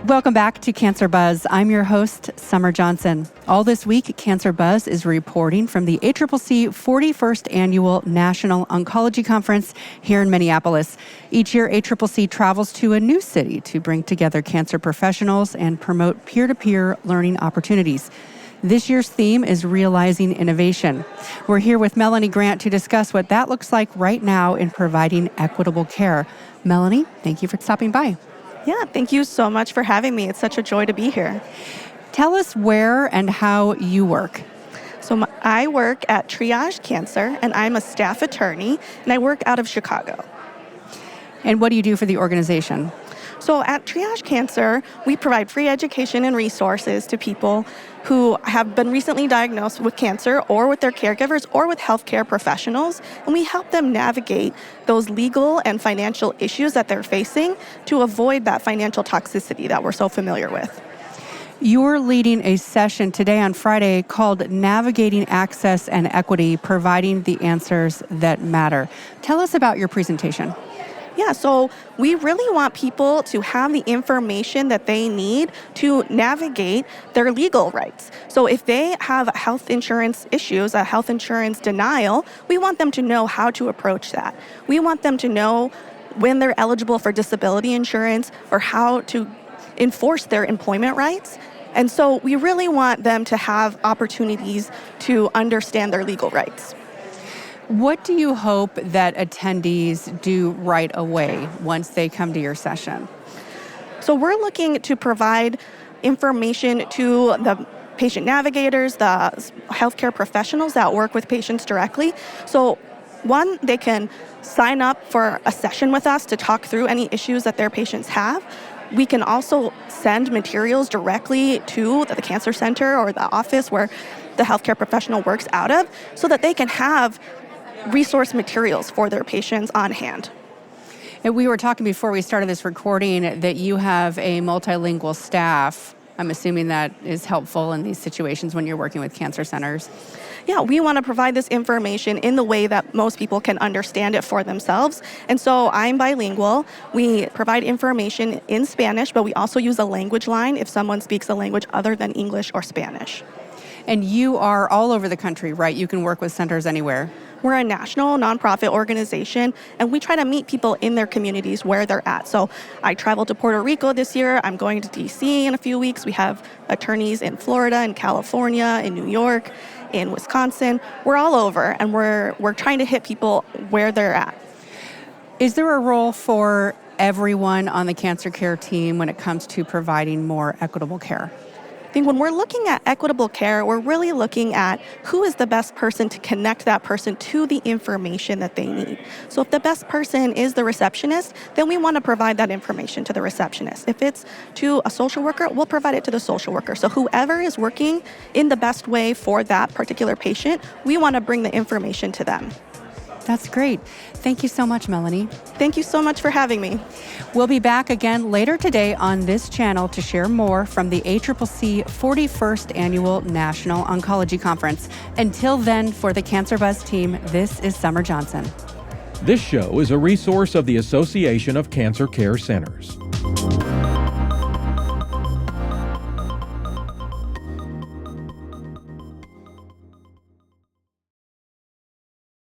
Welcome back to Cancer Buzz. I'm your host, Summer Johnson. All this week, Cancer Buzz is reporting from the ACCC 41st Annual National Oncology Conference here in Minneapolis. Each year, ACCC travels to a new city to bring together cancer professionals and promote peer-to-peer learning opportunities. This year's theme is Realizing Innovation. We're here with Melanie Grant to discuss what that looks like right now in providing equitable care. Melanie, thank you for stopping by. Yeah, thank you so much for having me. It's such a joy to be here. Tell us where and how you work. So I work at Triage Cancer, and I'm a staff attorney, and I work out of Chicago. And what do you do for the organization? So at Triage Cancer, we provide free education and resources to people who have been recently diagnosed with cancer or with their caregivers or with healthcare professionals, and we help them navigate those legal and financial issues that they're facing to avoid that financial toxicity that we're so familiar with. You're leading a session today on Friday called Navigating Access and Equity, Providing the Answers That Matter. Tell us about your presentation. Yeah, so we really want people to have the information that they need to navigate their legal rights. So if they have health insurance issues, a health insurance denial, we want them to know how to approach that. We want them to know when they're eligible for disability insurance or how to enforce their employment rights. And so we really want them to have opportunities to understand their legal rights. What do you hope that attendees do right away once they come to your session? So we're looking to provide information to the patient navigators, the healthcare professionals that work with patients directly. So one, they can sign up for a session with us to talk through any issues that their patients have. We can also send materials directly to the cancer center or the office where the healthcare professional works out of so that they can have resource materials for their patients on hand. And we were talking before we started this recording that you have a multilingual staff. I'm assuming that is helpful in these situations when you're working with cancer centers. Yeah, we want to provide this information in the way that most people can understand it for themselves. And so I'm bilingual. We provide information in Spanish, but we also use a language line if someone speaks a language other than English or Spanish. And you are all over the country, right? You can work with centers anywhere. We're a national nonprofit organization, and we try to meet people in their communities where they're at. So I traveled to Puerto Rico this year. I'm going to DC in a few weeks. We have attorneys in Florida, in California, in New York, in Wisconsin. We're all over, and we're trying to hit people where they're at. Is there a role for everyone on the cancer care team when it comes to providing more equitable care? I think when we're looking at equitable care, we're really looking at who is the best person to connect that person to the information that they need. So if the best person is the receptionist, then we want to provide that information to the receptionist. If it's to a social worker, we'll provide it to the social worker. So whoever is working in the best way for that particular patient, we want to bring the information to them. That's great. Thank you so much, Melanie. Thank you so much for having me. We'll be back again later today on this channel to share more from the ACCC 41st Annual National Oncology Conference. Until then, for the Cancer Buzz team, this is Summer Johnson. This show is a resource of the Association of Cancer Care Centers.